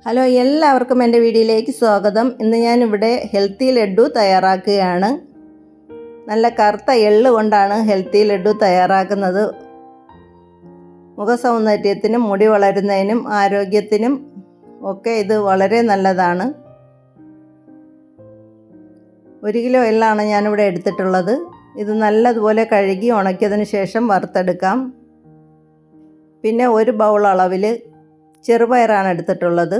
Hello, എല്ലാവർക്കും എൻ്റെ വീഡിയോയിലേക്ക് സ്വാഗതം. ഇന്ന് ഞാനിവിടെ ഹെൽത്തി ലഡ്ഡു തയ്യാറാക്കുകയാണ്. നല്ല കറുത്ത എള്ള് കൊണ്ടാണ് ഹെൽത്തി ലഡ്ഡു തയ്യാറാക്കുന്നത്. മുഖസൗന്ദര്യത്തിനും മുടി വളരുന്നതിനും ആരോഗ്യത്തിനും ഒക്കെ ഇത് വളരെ നല്ലതാണ്. 1 കിലോ എള്ളാണ് ഞാനിവിടെ എടുത്തിട്ടുള്ളത്. ഇത് നല്ലതുപോലെ കഴുകി ഉണക്കിയതിന് ശേഷം വറുത്തെടുക്കാം. പിന്നെ 1 ബൗൾ അളവിൽ ചെറുപയറാണ് എടുത്തിട്ടുള്ളത്.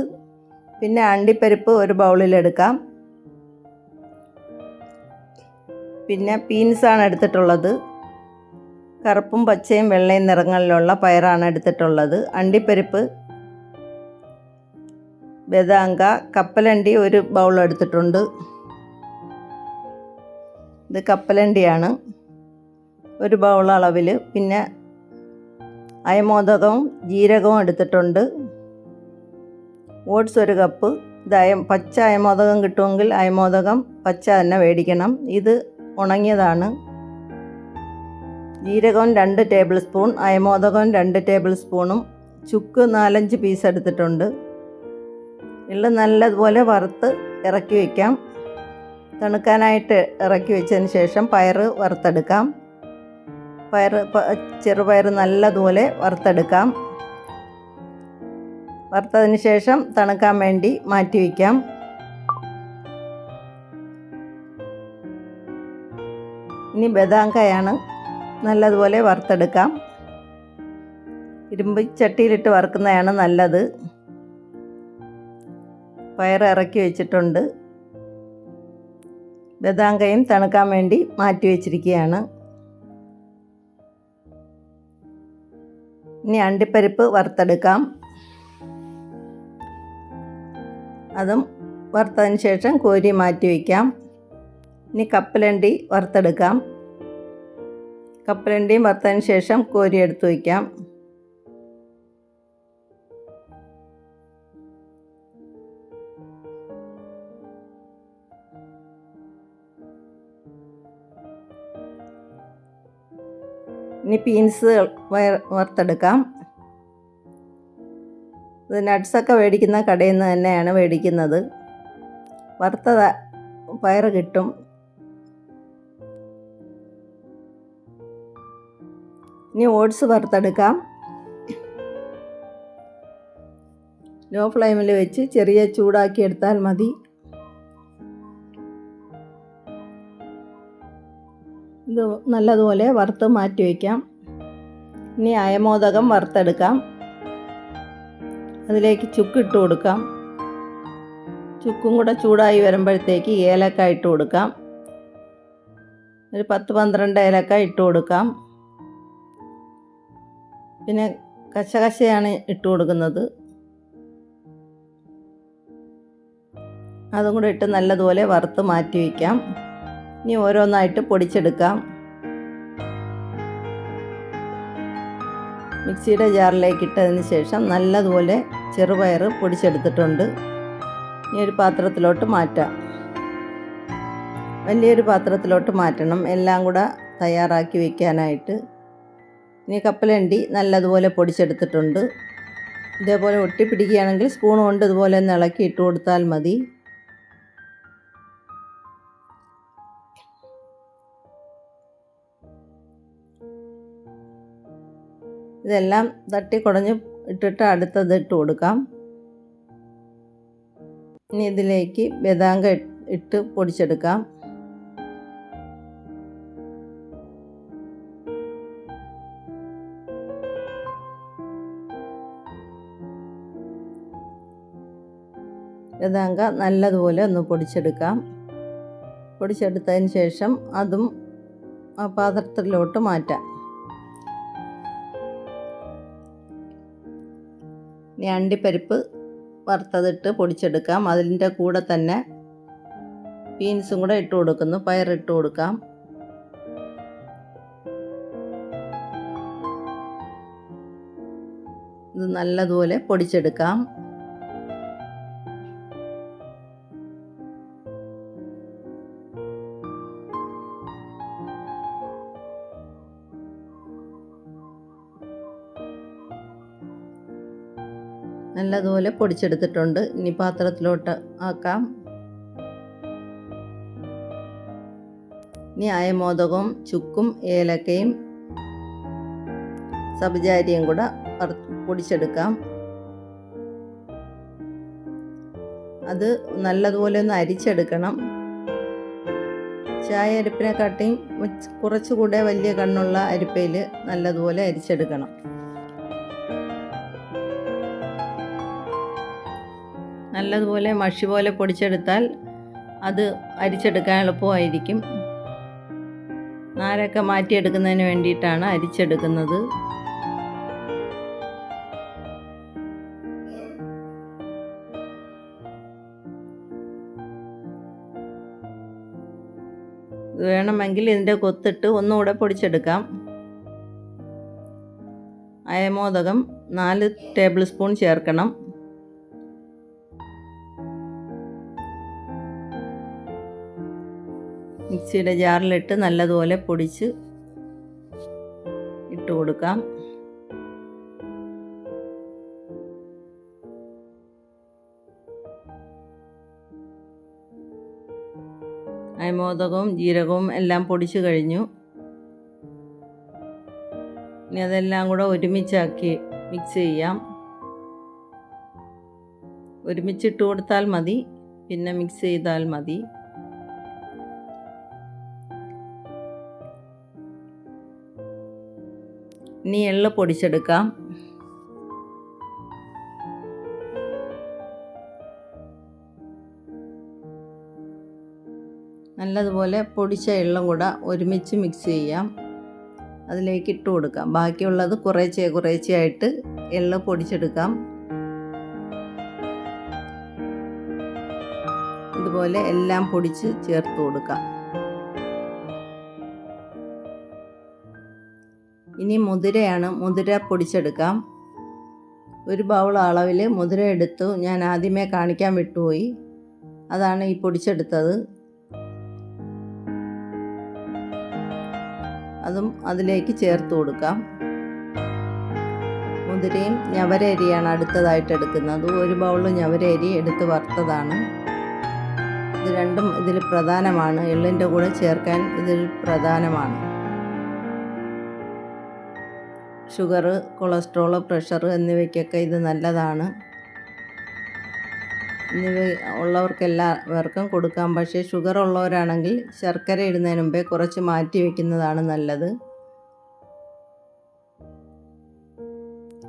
പിന്നെ അണ്ടിപ്പരിപ്പ് 1 ബൗളിലെടുക്കാം. പിന്നെ ബീൻസാണ് എടുത്തിട്ടുള്ളത്. കറുപ്പും പച്ചയും വെള്ളയും നിറങ്ങളിലുള്ള പയറാണ് എടുത്തിട്ടുള്ളത്. അണ്ടിപ്പരിപ്പ്, ബദാങ്ക, കപ്പലണ്ടി 1 ബൗൾ എടുത്തിട്ടുണ്ട്. ഇത് കപ്പലണ്ടിയാണ് 1 ബൗൾ അളവിൽ. പിന്നെ അയമോദകവും ജീരകവും എടുത്തിട്ടുണ്ട്. Oats 1 cup. ഇത് പച്ച അയമോദകം കിട്ടുമെങ്കിൽ അയമോദകം പച്ച തന്നെ മേടിക്കണം. ഇത് ഉണങ്ങിയതാണ്. ജീരകവും 2 ടേബിൾ സ്പൂൺ, അയമോദകവും 2 ടേബിൾ സ്പൂണും, ചുക്ക് 4-5 പീസ് എടുത്തിട്ടുണ്ട്. എള്ള് നല്ലതുപോലെ വറുത്ത് ഇറക്കി വയ്ക്കാം. തണുക്കാനായിട്ട് ഇറക്കി വെച്ചതിന് ശേഷം പയർ വറുത്തെടുക്കാം. ചെറുപയർ നല്ലതുപോലെ വറുത്തെടുക്കാം. വറുത്തതിന് ശേഷം തണുക്കാൻ വേണ്ടി മാറ്റി വയ്ക്കാം. ഇനി ബദാങ്കയാണ് നല്ലതുപോലെ വറുത്തെടുക്കാം. ഇരുമ്പ് ചട്ടിയിലിട്ട് വറുക്കുന്നതാണ് നല്ലത്. പയർ ഇറക്കി വെച്ചിട്ടുണ്ട്. ബദാങ്കയും തണുക്കാൻ വേണ്ടി മാറ്റി വെച്ചിരിക്കുകയാണ്. ഇനി അണ്ടിപ്പരിപ്പ് വറുത്തെടുക്കാം. അതും വറുത്തതിന് ശേഷം കോരി മാറ്റി വയ്ക്കാം. ഇനി കപ്പലണ്ടി വറുത്തെടുക്കാം. കപ്പലണ്ടിയും വറുത്തതിന് ശേഷം കോരി എടുത്ത് വയ്ക്കാം. ഇനി ബീൻസ് വറുത്തെടുക്കാം. ഇത് നട്ട്സൊക്കെ മേടിക്കുന്ന കടയിൽ നിന്ന് തന്നെയാണ് മേടിക്കുന്നത്. വറുത്ത പയർ കിട്ടും. ഇനി ഓട്സ് വറുത്തെടുക്കാം. ലോ ഫ്ലെയിമിൽ വെച്ച് ചെറിയ ചൂടാക്കി എടുത്താൽ മതി. ഇത് നല്ലതുപോലെ വറുത്ത് മാറ്റി വയ്ക്കാം. ഇനി അയമോദകം വറുത്തെടുക്കാം. അതിലേക്ക് ചുക്ക് ഇട്ട് കൊടുക്കാം. ചുക്കും കൂടെ ചൂടായി വരുമ്പോഴത്തേക്ക് ഏലക്ക ഇട്ട് കൊടുക്കാം. ഒരു 10-12 ഏലക്ക ഇട്ട് കൊടുക്കാം. പിന്നെ കശകശയാണ് ഇട്ട് കൊടുക്കുന്നത്. അതും കൂടെ ഇട്ട് നല്ലതുപോലെ വറുത്ത് മാറ്റി വയ്ക്കാം. ഇനി ഓരോന്നായിട്ട് പൊടിച്ചെടുക്കാം. മിക്സിയുടെ ജാറിലേക്ക് ഇട്ടതിന് ശേഷം നല്ലതുപോലെ ചെറുപയർ പൊടിച്ചെടുത്തിട്ടുണ്ട്. ഇനി ഒരു പാത്രത്തിലോട്ട് മാറ്റാം. വലിയൊരു പാത്രത്തിലോട്ട് മാറ്റണം, എല്ലാം കൂടെ തയ്യാറാക്കി വയ്ക്കാനായിട്ട്. ഇനി കപ്പലണ്ടി നല്ലതുപോലെ പൊടിച്ചെടുത്തിട്ടുണ്ട്. ഇതേപോലെ ഒട്ടിപ്പിടിക്കുകയാണെങ്കിൽ സ്പൂൺ കൊണ്ട് ഇതുപോലെ ഒന്ന് ഇളക്കി ഇട്ട് കൊടുത്താൽ മതി. ഇതെല്ലാം തട്ടിക്കുടഞ്ഞ് ഇട്ടിട്ട് അടുത്തത് ഇട്ട് കൊടുക്കാം. ഇനി ഇതിലേക്ക് ബദാങ്ക ഇട്ട് പൊടിച്ചെടുക്കാം. ബദാങ്ക നല്ലതുപോലെ ഒന്ന് പൊടിച്ചെടുക്കാം. പൊടിച്ചെടുത്തതിന് ശേഷം അതും ആ പാത്രത്തിലോട്ട് മാറ്റാം. ഇനി അണ്ടിപ്പരിപ്പ് വറുത്തതിട്ട് പൊടിച്ചെടുക്കാം. അതിൻ്റെ കൂടെ തന്നെ ബീൻസും കൂടെ ഇട്ട് കൊടുക്കുന്നു. പയറിട്ട് കൊടുക്കാം. ഇത് നല്ലതുപോലെ പൊടിച്ചെടുക്കാം. നല്ലതുപോലെ പൊടിച്ചെടുത്തിട്ടുണ്ട്. ഇനി പാത്രത്തിലോട്ട് ആക്കാം. ഇനി അയമോദകവും ചുക്കും ഏലക്കയും സബ്ജാരിയും കൂടെ പൊടിച്ചെടുക്കാം. അത് നല്ലതുപോലെ ഒന്ന് അരിച്ചെടുക്കണം. ചായ അരിപ്പിനെക്കാട്ടിയും കുറച്ചുകൂടെ വലിയ കണ്ണുള്ള അരിപ്പയിൽ നല്ലതുപോലെ അരിച്ചെടുക്കണം. നല്ലതുപോലെ മഷി പോലെ പൊടിച്ചെടുത്താൽ അത് അരിച്ചെടുക്കാൻ എളുപ്പമായിരിക്കും. നാരൊക്കെ മാറ്റിയെടുക്കുന്നതിന് വേണ്ടിയിട്ടാണ് അരിച്ചെടുക്കുന്നത്. വേണമെങ്കിൽ ഇതിൻ്റെ കൊത്തിട്ട് ഒന്നുകൂടെ പൊടിച്ചെടുക്കാം. അയമോദകം 4 ടേബിൾ സ്പൂൺ ചേർക്കണം. മിക്സിയുടെ ജാറിലിട്ട് നല്ലതുപോലെ പൊടിച്ച് ഇട്ട് കൊടുക്കാം. അയമോദകവും ജീരകവും എല്ലാം പൊടിച്ചു കഴിഞ്ഞു. ഇനി അതെല്ലാം കൂടെ ഒരുമിച്ചാക്കി മിക്സ് ചെയ്യാം. ഒരുമിച്ചിട്ട് കൊടുത്താൽ മതി, പിന്നെ മിക്സ് ചെയ്താൽ മതി. ഇനി എള്ള് പൊടിച്ചെടുക്കാം. നല്ലതുപോലെ പൊടിച്ച എള്ളും കൂടെ ഒരുമിച്ച് മിക്സ് ചെയ്യാം. അതിലേക്ക് ഇട്ട് കൊടുക്കാം. ബാക്കിയുള്ളത് കുറേശ്ശെയായിട്ട് എള്ള് പൊടിച്ചെടുക്കാം. ഇതുപോലെ എല്ലാം പൊടിച്ച് ചേർത്ത് കൊടുക്കാം. ഇനി മുതിര പൊടിച്ചെടുക്കാം. ഒരു ബൗൾ അളവിൽ മുതിര എടുത്തു. ഞാൻ ആദ്യമേ കാണിക്കാൻ വിട്ടുപോയി. അതാണ് ഈ പൊടിച്ചെടുത്തത്. അതും അതിലേക്ക് ചേർത്ത് കൊടുക്കാം. മുതിരയും ഞവരരിയാണ് അടുത്തതായിട്ട് എടുക്കുന്നത്. ഒരു ബൗൾ ഞവരരി എടുത്ത് വറുത്തതാണ്. ഇത് രണ്ടും ഇതിൽ പ്രധാനമാണ്. എള്ളിൻ്റെ കൂടെ ചേർക്കാൻ ഇതിൽ പ്രധാനമാണ്. ഷുഗർ, കൊളസ്ട്രോൾ, പ്രഷർ എന്നിവയ്ക്കൊക്കെ ഇത് നല്ലതാണ്. എന്നിവ ഉള്ളവർക്കെല്ലാവർക്കും കൊടുക്കാം. പക്ഷേ ഷുഗർ ഉള്ളവരാണെങ്കിൽ ശർക്കര ഇടുന്നതിന് മുമ്പേ കുറച്ച് മാറ്റി വയ്ക്കുന്നതാണ് നല്ലത്.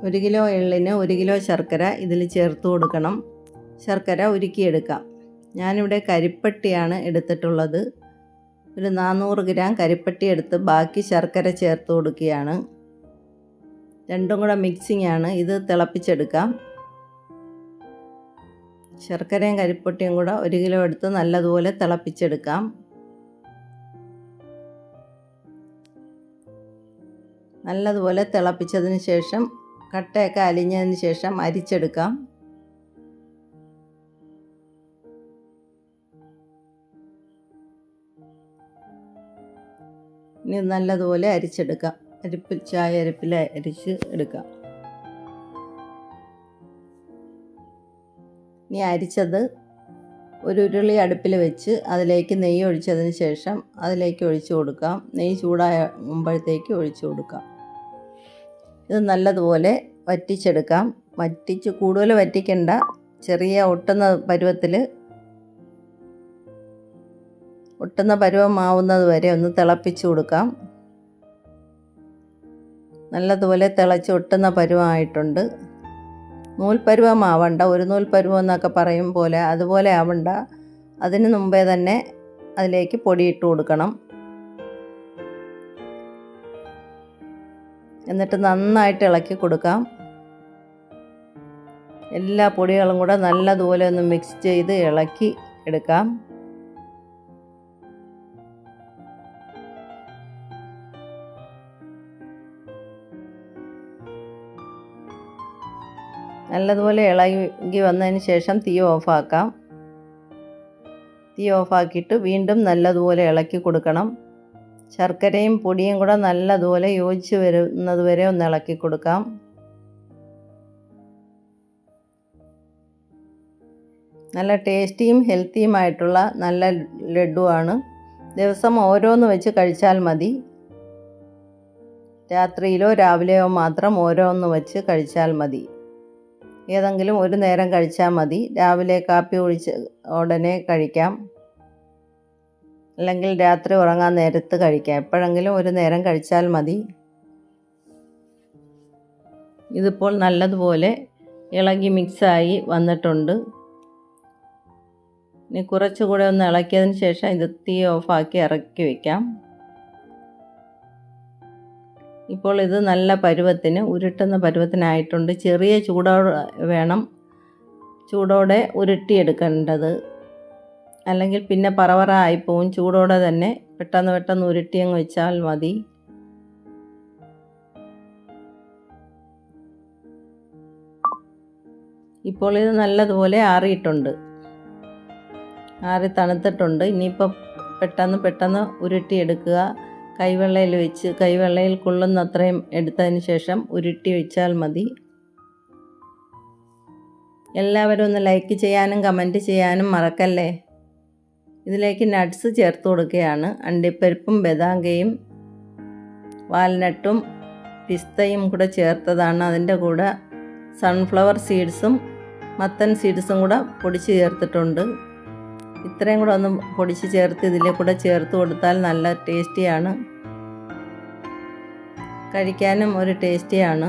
1 കിലോ എള്ളിന് 1 കിലോ ശർക്കര ഇതിൽ ചേർത്ത് കൊടുക്കണം. ശർക്കര ഉരുക്കിയെടുക്കാം. ഞാനിവിടെ കരിപ്പട്ടിയാണ് എടുത്തിട്ടുള്ളത്. ഒരു 400 ഗ്രാം കരിപ്പട്ടി എടുത്ത് ബാക്കി ശർക്കര ചേർത്ത് കൊടുക്കുകയാണ്. രണ്ടും കൂടെ മിക്സിംഗ് ആണ്. ഇത് തിളപ്പിച്ചെടുക്കാം. ശർക്കരയും കരിപ്പട്ടിയും കൂടെ 1 കിലോ എടുത്ത് നല്ലതുപോലെ തിളപ്പിച്ചെടുക്കാം. നല്ലതുപോലെ തിളപ്പിച്ചതിന് ശേഷം കട്ടയൊക്കെ അലിഞ്ഞതിന് ശേഷം അരിച്ചെടുക്കാം. ഇനി നല്ലതുപോലെ അരിച്ചെടുക്കാം. ചായ അരിപ്പിൽ അരിച്ച് എടുക്കാം. ഇനി അരിച്ചത് ഒരു ഉരുളി അടുപ്പിൽ വെച്ച് അതിലേക്ക് നെയ്യ് ഒഴിച്ചതിന് ശേഷം അതിലേക്ക് ഒഴിച്ചു കൊടുക്കാം. നെയ്യ് ചൂടാകുമ്പോഴത്തേക്ക് ഒഴിച്ചു കൊടുക്കാം. ഇത് നല്ലതുപോലെ വറ്റിച്ചെടുക്കാം. കൂടുതൽ വറ്റിക്കണ്ട. ചെറിയ ഒട്ടുന്ന പരുവമാവുന്നത് വരെ ഒന്ന് തിളപ്പിച്ച് കൊടുക്കാം. നല്ലതുപോലെ തിളച്ച് ഒട്ടുന്ന പരുവമായിട്ടുണ്ട്. നൂൽപ്പരുവമാവണ്ട. ഒരു നൂൽപ്പരുവം എന്നൊക്കെ പറയും പോലെ അതുപോലെ ആവണ്ട. അതിന് മുമ്പേ തന്നെ അതിലേക്ക് പൊടിയിട്ട് കൊടുക്കണം. എന്നിട്ട് നന്നായിട്ട് ഇളക്കി കൊടുക്കാം. എല്ലാ പൊടികളും കൂടെ നല്ലതുപോലെ ഒന്ന് മിക്സ് ചെയ്ത് ഇളക്കി എടുക്കാം. നല്ലതുപോലെ ഇളകി വന്നതിന് ശേഷം തീ ഓഫാക്കാം. തീ ഓഫാക്കിയിട്ട് വീണ്ടും നല്ലതുപോലെ ഇളക്കി കൊടുക്കണം. ശർക്കരയും പൊടിയും കൂടെ നല്ലതുപോലെ യോജിച്ച് വരുന്നത് വരെ ഒന്ന് ഇളക്കി കൊടുക്കാം. നല്ല ടേസ്റ്റിയും ഹെൽത്തിയുമായിട്ടുള്ള നല്ല ലഡുവാണ്. ദിവസം ഓരോന്ന് വെച്ച് കഴിച്ചാൽ മതി. രാത്രിയിലോ രാവിലെയോ മാത്രം ഓരോന്ന് വെച്ച് കഴിച്ചാൽ മതി. ഏതെങ്കിലും ഒരു നേരം കഴിച്ചാൽ മതി. രാവിലെ കാപ്പി കുടിച്ച് ഉടനെ കഴിക്കാം, അല്ലെങ്കിൽ രാത്രി ഉറങ്ങാൻ നേരത്ത് കഴിക്കാം. എപ്പോഴെങ്കിലും ഒരു നേരം കഴിച്ചാൽ മതി. ഇതിപ്പോൾ നല്ലതുപോലെ ഇളകി മിക്സായി വന്നിട്ടുണ്ട്. ഇനി കുറച്ചുകൂടെ ഒന്ന് ഇളക്കിയതിന് ശേഷം ഇത് തീ ഓഫാക്കി ഇറക്കി വയ്ക്കാം. ഇപ്പോൾ ഇത് നല്ല പരുവത്തിന്, ഉരുട്ടുന്ന പരുവത്തിനായിട്ടുണ്ട്. ചെറിയ ചൂടോടെ വേണം ചൂടോടെ ഉരുട്ടിയെടുക്കേണ്ടത്, അല്ലെങ്കിൽ പിന്നെ പറവറ ആയിപ്പോവും. ചൂടോടെ തന്നെ പെട്ടെന്ന് ഉരുട്ടിയങ്ങ് വെച്ചാൽ മതി. ഇപ്പോൾ ഇത് നല്ലതുപോലെ ആറിയിട്ടുണ്ട്, ആറി തണുത്തിട്ടുണ്ട്. ഇനിയിപ്പോൾ പെട്ടെന്ന് ഉരുട്ടിയെടുക്കുക. കൈവെള്ളയിൽ വെച്ച് കൈവെള്ളയിൽ കൊള്ളുന്നത്രയും എടുത്തതിന് ശേഷം ഉരുട്ടി വെച്ചാൽ മതി. എല്ലാവരും ഒന്ന് ലൈക്ക് ചെയ്യാനും കമൻറ്റ് ചെയ്യാനും മറക്കല്ലേ. ഇതിലേക്ക് നട്ട്സ് ചേർത്ത് കൊടുക്കുകയാണ്. അണ്ടിപ്പരിപ്പും ബദാംഗയും വാൽനട്ടും പിസ്തയും കൂടെ ചേർത്തതാണ്. അതിൻ്റെ കൂടെ സൺഫ്ലവർ സീഡ്സും മത്തൻ സീഡ്സും കൂടെ പൊടിച്ച് ചേർത്തിട്ടുണ്ട്. ഇത്രയും കൂടെ ഒന്ന് പൊടിച്ച് ചേർത്ത് ഇതിലെ കൂടെ ചേർത്ത് കൊടുത്താൽ നല്ല ടേസ്റ്റിയാണ്, കഴിക്കാനും ഒരു ടേസ്റ്റിയാണ്.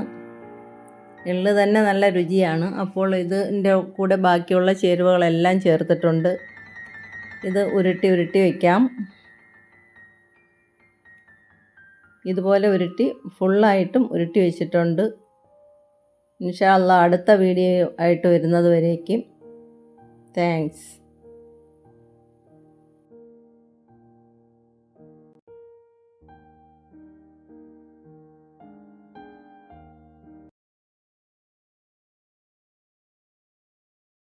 എള്ള് തന്നെ നല്ല രുചിയാണ്. അപ്പോൾ ഇതിൻ്റെ കൂടെ ബാക്കിയുള്ള ചേരുവകളെല്ലാം ചേർത്തിട്ടുണ്ട്. ഇത് ഉരുട്ടി വയ്ക്കാം. ഇതുപോലെ ഫുള്ളായിട്ടും ഉരുട്ടി വെച്ചിട്ടുണ്ട്. ഇൻഷാ അല്ലാഹ് അടുത്ത വീഡിയോ ആയിട്ട് വരുന്നത് വരേക്കും താങ്ക്സ്.